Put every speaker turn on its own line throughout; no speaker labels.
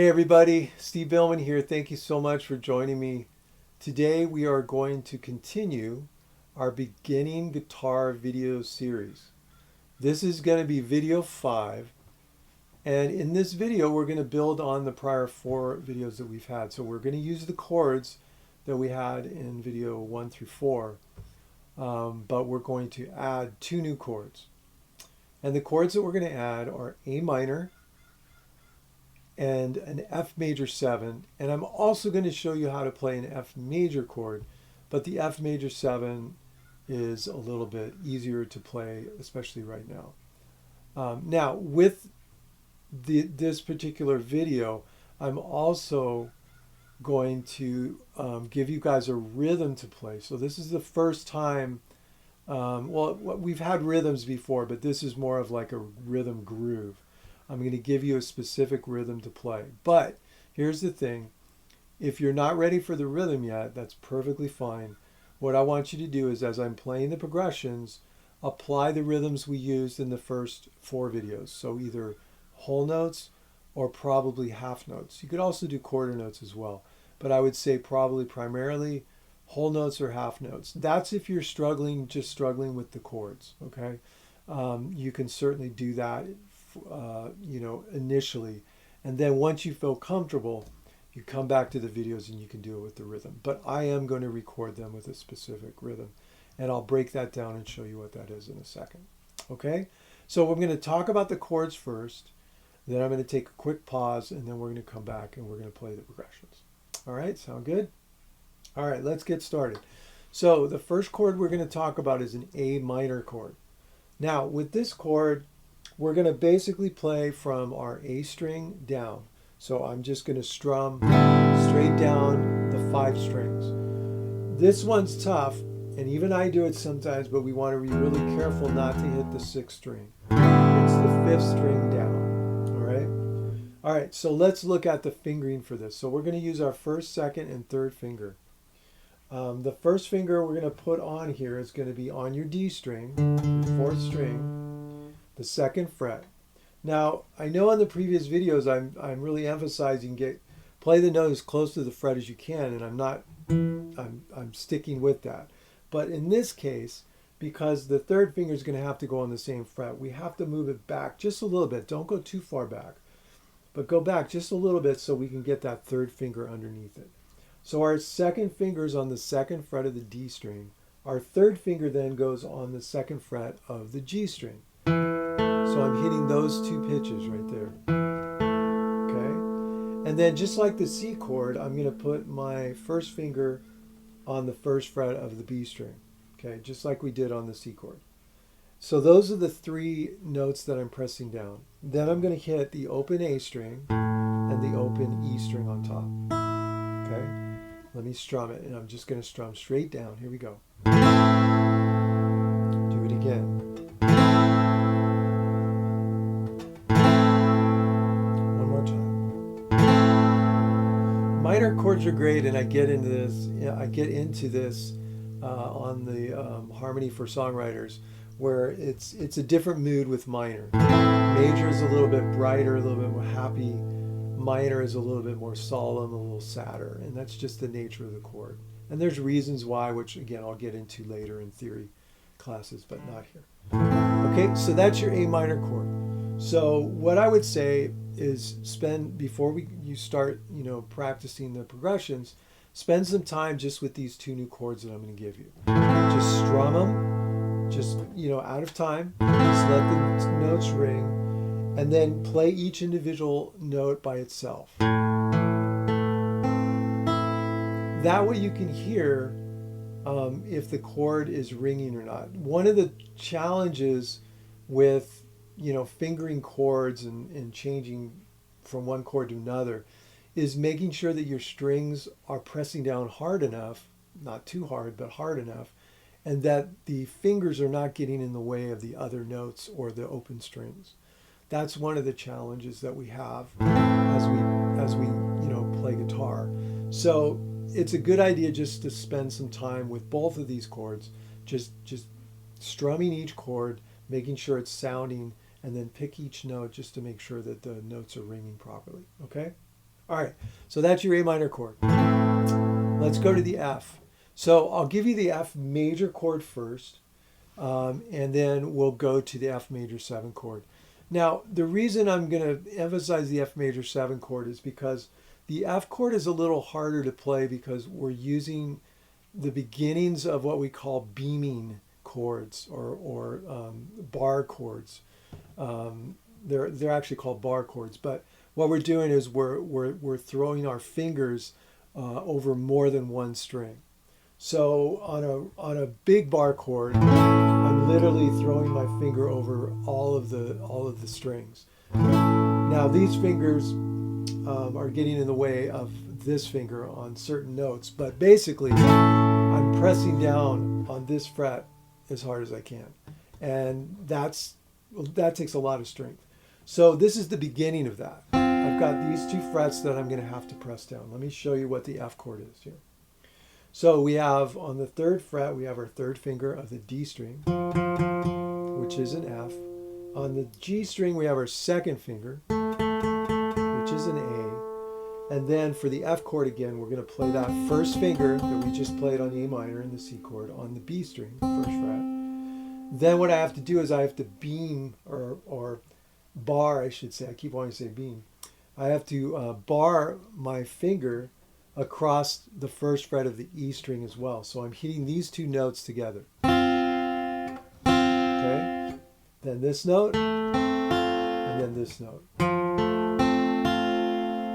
Hey everybody, Steve Billman here. Thank you so much for joining me. Today we are going to continue our beginning guitar video series. This is going to be video 5, and in this video we're going to build on the prior 4 videos that we've had. So we're going to use the chords that we had in video 1 through 4, but we're going to add 2 new chords. And the chords that we're going to add are A minor and an F major 7, and I'm also going to show you how to play an F major chord, but the F major 7 is a little bit easier to play, especially right now. Now with this particular video, I'm also going to give you guys a rhythm to play. So this is the first time, well, we've had rhythms before, but this is more of like a rhythm groove. I'm going to give you a specific rhythm to play. But here's the thing. If you're not ready for the rhythm yet, that's perfectly fine. What I want you to do is, as I'm playing the progressions, apply the rhythms we used in the first 4 videos. So either whole notes or probably half notes. You could also do quarter notes as well. But I would say probably primarily whole notes or half notes. That's if you're struggling, just struggling with the chords, okay? You can certainly do that initially, and then once you feel comfortable, you come back to the videos and you can do it with the rhythm. But I am going to record them with a specific rhythm, and I'll break that down and show you what that is in a second. Okay, so we're going to talk about the chords first, then I'm going to take a quick pause, and then we're going to come back and we're going to play the progressions. All right, sound good? All right, let's get started. So the first chord we're going to talk about is an A minor chord. Now with this chord, we're going to basically play from our A string down. So I'm just going to strum straight down the 5 strings. This one's tough, and even I do it sometimes, but we want to be really careful not to hit the 6th string. It's the 5th string down. All right? All right, so let's look at the fingering for this. So we're going to use our 1st, 2nd, and 3rd finger. The 1st finger we're going to put on here is going to be on your D string, 4th string, the 2nd fret. Now, I know in the previous videos I'm really emphasizing play the note as close to the fret as you can, and I'm sticking with that. But in this case, because the 3rd finger is going to have to go on the same fret, we have to move it back just a little bit. Don't go too far back, but go back just a little bit so we can get that 3rd finger underneath it. So our 2nd finger is on the 2nd fret of the D string. Our 3rd finger then goes on the 2nd fret of the G string. So I'm hitting those 2 pitches right there. Okay? And then just like the C chord, I'm going to put my 1st finger on the 1st fret of the B string. Okay? Just like we did on the C chord. So those are the 3 notes that I'm pressing down. Then I'm going to hit the open A string and the open E string on top. Okay? Let me strum it, and I'm just going to strum straight down. Here we go. Do it again. Minor chords are great, and I get into this on the Harmony for Songwriters, where it's a different mood with minor. Major is a little bit brighter, a little bit more happy. Minor is a little bit more solemn, a little sadder, and that's just the nature of the chord. And there's reasons why, which again I'll get into later in theory classes, but not here. Okay, so that's your A minor chord. So what I would say is before you start, practicing the progressions, spend some time just with these 2 new chords that I'm going to give you. Just strum them, just, out of time. Just let the notes ring, and then play each individual note by itself. That way you can hear if the chord is ringing or not. One of the challenges with fingering chords and changing from one chord to another is making sure that your strings are pressing down hard enough, not too hard, but hard enough, and that the fingers are not getting in the way of the other notes or the open strings. That's one of the challenges that we have as we play guitar. So it's a good idea just to spend some time with both of these chords, just strumming each chord, making sure it's sounding, and then pick each note just to make sure that the notes are ringing properly. Okay? All right, so that's your A minor chord. Let's go to the F. So I'll give you the F major chord first, and then we'll go to the F major 7 chord. Now, the reason I'm going to emphasize the F major 7 chord is because the F chord is a little harder to play because we're using the beginnings of what we call beaming chords or bar chords. They're actually called bar chords, but what we're doing is we're throwing our fingers over more than one string. So on a big bar chord, I'm literally throwing my finger over all of the strings. Now these fingers are getting in the way of this finger on certain notes, but basically I'm pressing down on this fret as hard as I can, and that takes a lot of strength. So this is the beginning of that. I've got these 2 frets that I'm going to have to press down. Let me show you what the F chord is here. So we have on the 3rd fret, we have our 3rd finger of the D string, which is an F. On the G string, we have our 2nd finger, which is an A. And then for the F chord again, we're going to play that 1st finger that we just played on the A minor and the C chord on the B string, 1st fret. Then what I have to do is I have to beam or bar, I should say. I keep wanting to say beam. I have to bar my finger across the 1st fret of the E string as well. So I'm hitting these 2 notes together. Okay? Then this note, and then this note.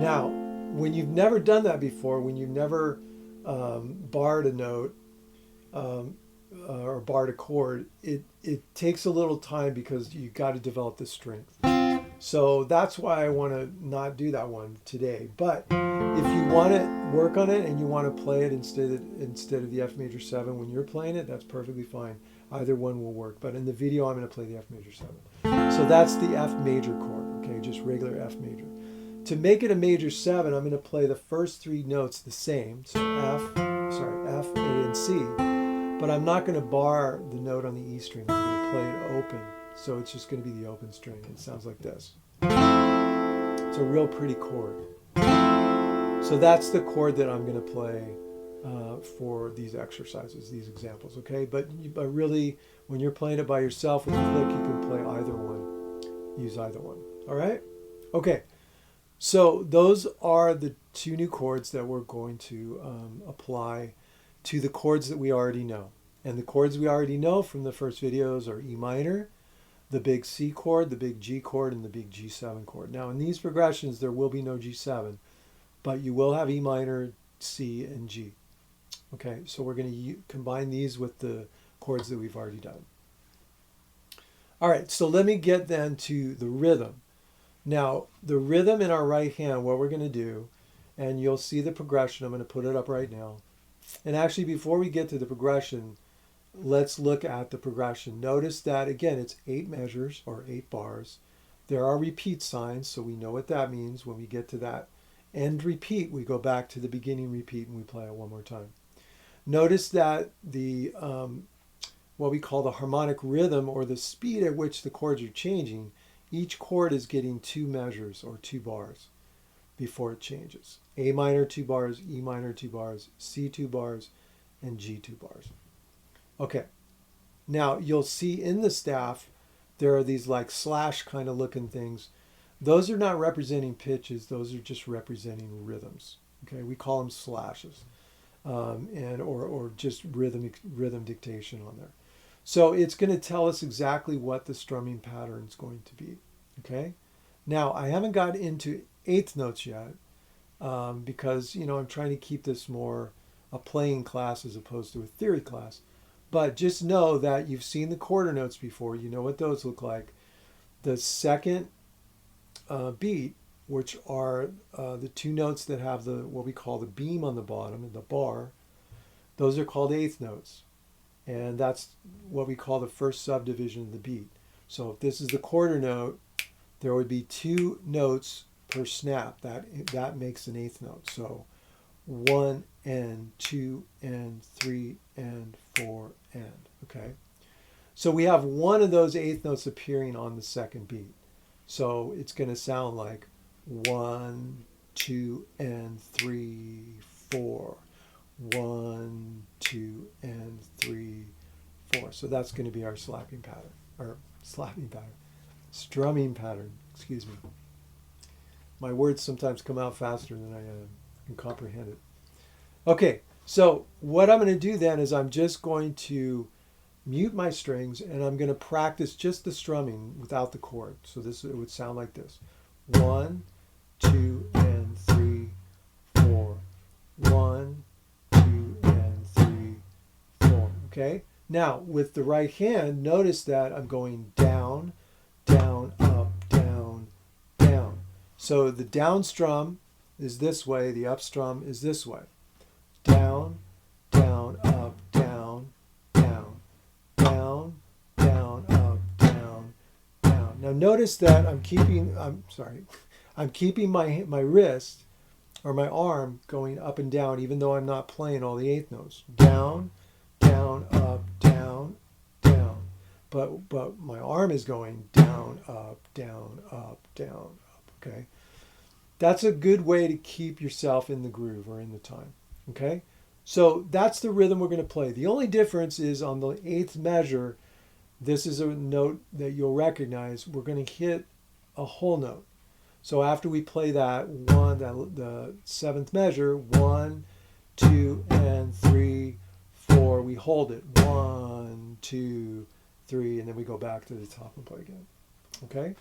Now, when you've never done that before, when you've never barred a note or barred a chord, it takes a little time because you've got to develop the strength. So that's why I want to not do that one today. But if you want to work on it and you want to play it instead of the F major 7 when you're playing it, that's perfectly fine. Either one will work. But in the video, I'm going to play the F major 7. So that's the F major chord, okay, just regular F major. To make it a major 7, I'm going to play the first 3 notes the same. So F, A, and C. But I'm not going to bar the note on the E string. I'm going to play it open. So it's just going to be the open string. It sounds like this. It's a real pretty chord. So that's the chord that I'm going to play for these exercises, these examples, okay? But really, when you're playing it by yourself with a click, you can play either one. Use either one, all right? Okay, so those are the 2 new chords that we're going to apply to the chords that we already know. And the chords we already know from the first videos are E minor, the big C chord, the big G chord, and the big G7 chord. Now in these progressions, there will be no G7, but you will have E minor, C, and G. Okay, so we're going to combine these with the chords that we've already done. All right, so let me get then to the rhythm. Now, the rhythm in our right hand, what we're going to do, and you'll see the progression. I'm going to put it up right now. And actually, before we get to the progression, let's look at the progression. Notice that, again, it's 8 measures or 8 bars. There are repeat signs, so we know what that means. When we get to that end repeat, we go back to the beginning repeat and we play it one more time. Notice that the what we call the harmonic rhythm, or the speed at which the chords are changing, each chord is getting 2 measures or 2 bars before it changes. A minor 2 bars, E minor 2 bars, C 2 bars, and G 2 bars. Okay, now you'll see in the staff there are these like slash kind of looking things. Those are not representing pitches, those are just representing rhythms. Okay, we call them slashes, or just rhythm dictation on there. So it's going to tell us exactly what the strumming pattern is going to be. Okay, now I haven't got into 8th notes yet because I'm trying to keep this more a playing class as opposed to a theory class. But just know that you've seen the quarter notes before. You know what those look like. The second beat, which are the 2 notes that have what we call the beam on the bottom and the bar, those are called 8th notes. And that's what we call the first subdivision of the beat. So if this is the quarter note, there would be 2 notes per snap. That makes an 8th note. So 1 and 2 and 3 and 4 and, okay? So we have one of those 8th notes appearing on the second beat. So it's going to sound like 1, 2, and 3, 4. 1, 2, and 3, 4. So that's going to be our strumming pattern, excuse me. My words sometimes come out faster than I can comprehend it. Okay, so what I'm going to do then is I'm just going to mute my strings and I'm going to practice just the strumming without the chord. So it would sound like this. 1, 2, and 3, 4. 1, 2, and 3, 4. Okay? Now, with the right hand, notice that I'm going down, down, up, down, down. So the down strum is this way, the up strum is this way. Down, down, up, down, down, down, down, up, down, down. Now notice that I'm keeping my wrist or my arm going up and down even though I'm not playing all the eighth notes. Down, down, up, down, down. But my arm is going down, up, down, up, down, up, okay? That's a good way to keep yourself in the groove or in the time, okay? So that's the rhythm we're going to play. The only difference is on the eighth measure, this is a note that you'll recognize. We're going to hit a whole note. So after we play the seventh measure, 1, 2, and 3, 4, we hold it. 1, 2, 3, and then we go back to the top and play again. Okay?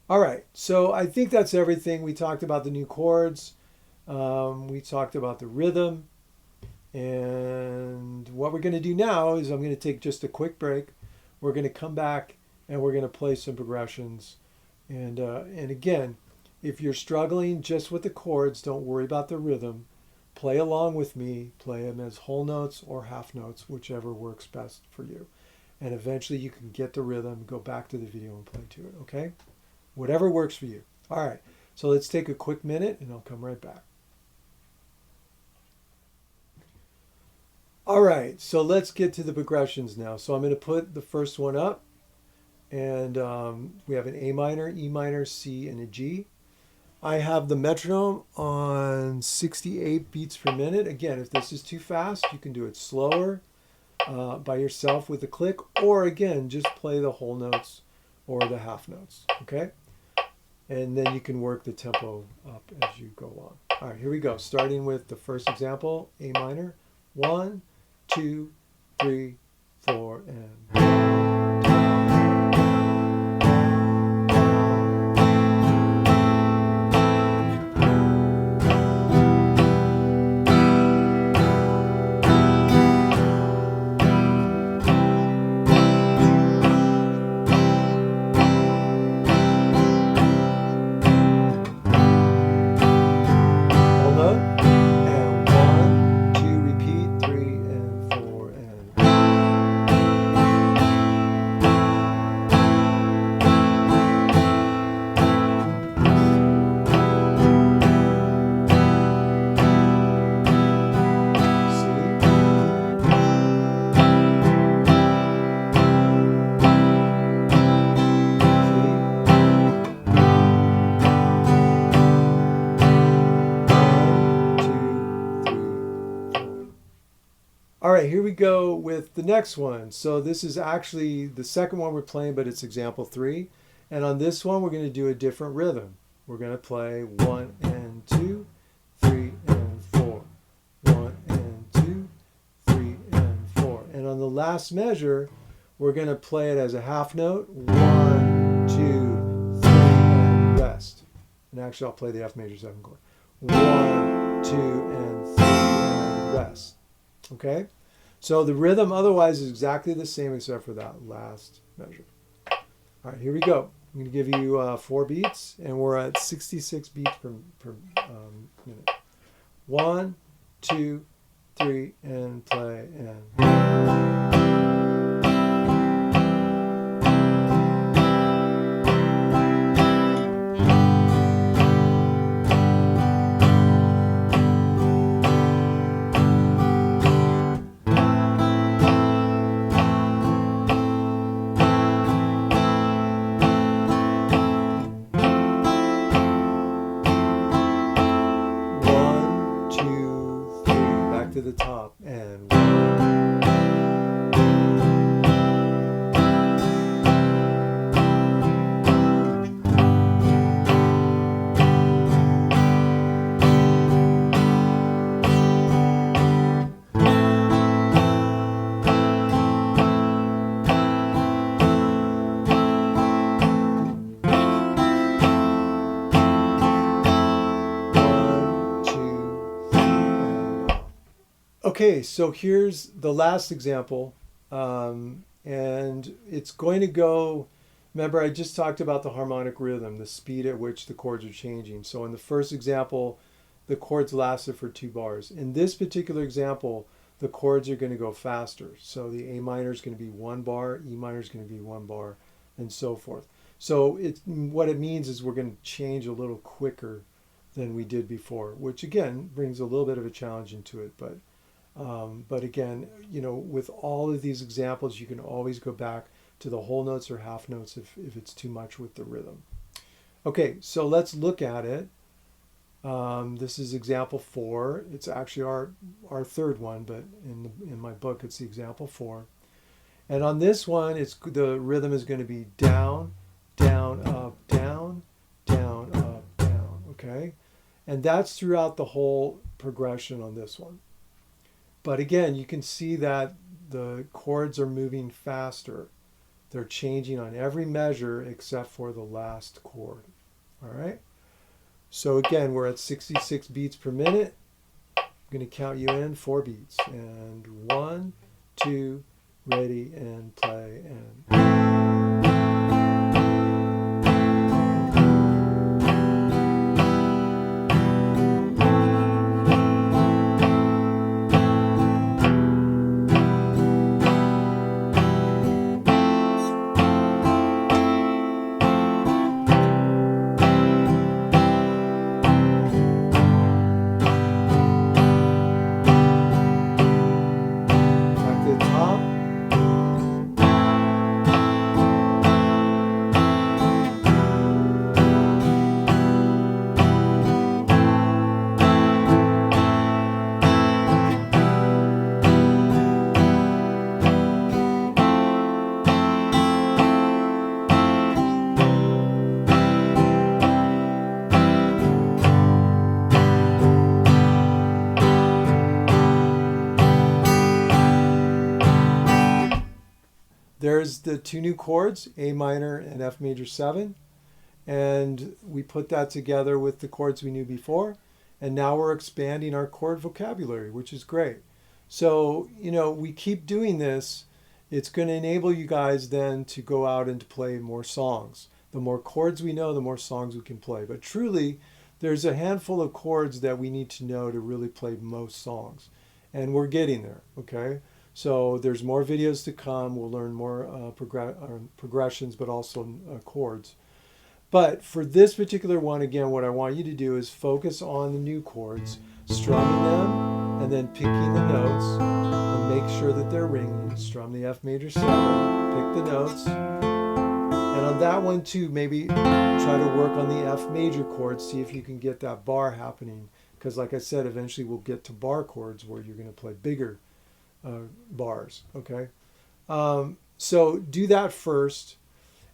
All right, so I think that's everything. We talked about the new chords. We talked about the rhythm. And what we're going to do now is I'm going to take just a quick break. We're going to come back and we're going to play some progressions. And again, if you're struggling just with the chords, don't worry about the rhythm. Play along with me. Play them as whole notes or half notes, whichever works best for you. And eventually you can get the rhythm, go back to the video and play to it, okay? Whatever works for you. All right, so let's take a quick minute and I'll come right back. All right, so let's get to the progressions now. So I'm going to put the first one up. And we have an A minor, E minor, C, and a G. I have the metronome on 68 beats per minute. Again, if this is too fast, you can do it slower by yourself with a click. Or again, just play the whole notes or the half notes, okay? And then you can work the tempo up as you go along. All right, here we go. Starting with the first example, A minor. 1, 2, 3, 4, and... All right, here we go with the next one. So this is actually the second one we're playing, but it's example 3. And on this one, we're going to do a different rhythm. We're going to play 1 and 2, 3 and 4. 1 and 2, 3 and 4. And on the last measure, we're going to play it as a half note. 1, 2, 3, and rest. And actually, I'll play the F major 7 chord. 1, 2, and 3, and rest. Okay? So the rhythm otherwise is exactly the same except for that last measure. All right, here we go. I'm going to give you 4 beats, and we're at 66 beats per minute. 1, 2, 3, and play, and... Okay, so here's the last example. And it's going to go, remember I just talked about the harmonic rhythm, the speed at which the chords are changing. So in the first example, the chords lasted for 2 bars. In this particular example, the chords are going to go faster. So the A minor is going to be 1 bar, E minor is going to be 1 bar, and so forth. So what it means is we're going to change a little quicker than we did before, which again brings a little bit of a challenge into it. But again, you know, with all of these examples, you can always go back to the whole notes or half notes if it's too much with the rhythm. Okay, so let's look at it. This is example 4. It's actually our third one, but in my book, it's the example 4. And on this one, the rhythm is going to be down, down, up, down, down, up, down, okay? And that's throughout the whole progression on this one. But again, you can see that the chords are moving faster. They're changing on every measure except for the last chord, all right? So again, we're at 66 beats per minute. I'm going to count you in 4 beats. And 1, 2, ready, and play, and... Back to the top. There's the 2 new chords, A minor and F major 7. And we put that together with the chords we knew before. And now we're expanding our chord vocabulary, which is great. So, you know, we keep doing this. It's going to enable you guys then to go out and to play more songs. The more chords we know, the more songs we can play. But truly, there's a handful of chords that we need to know to really play most songs. And we're getting there, okay? So there's more videos to come. We'll learn more progressions, but also chords. But for this particular one, again, what I want you to do is focus on the new chords, strumming them, and then picking the notes, and make sure that they're ringing. Strum the F major 7, pick the notes. And on that one too, maybe try to work on the F major chord, see if you can get that bar happening. Because like I said, eventually we'll get to bar chords where you're going to play bigger bars, okay? So do that first.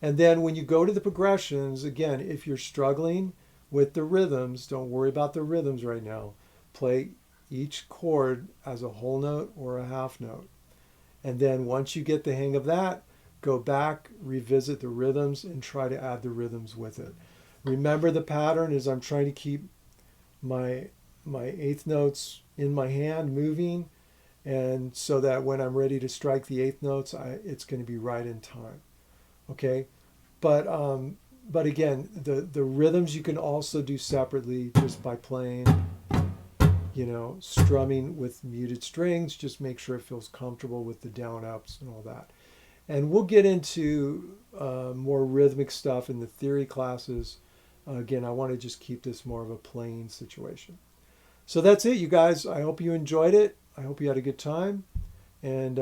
And then when you go to the progressions, again, if you're struggling with the rhythms, don't worry about the rhythms right now. Play each chord as a whole note or a half note. And then once you get the hang of that, go back, revisit the rhythms, and try to add the rhythms with it. Remember the pattern is I'm trying to keep my eighth notes in my hand moving, and so that when I'm ready to strike the eighth notes, it's going to be right in time. Okay, but again, the rhythms you can also do separately just by playing, you know, strumming with muted strings. Just make sure it feels comfortable with the down ups and all that. And we'll get into more rhythmic stuff in the theory classes. Again, I want to just keep this more of a playing situation. So that's it, you guys. I hope you enjoyed it. I hope you had a good time. And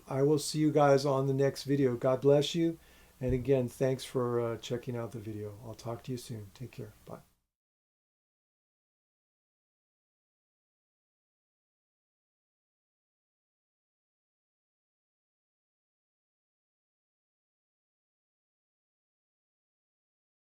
I will see you guys on the next video. God bless you. And again, thanks for checking out the video. I'll talk to you soon. Take care. Bye.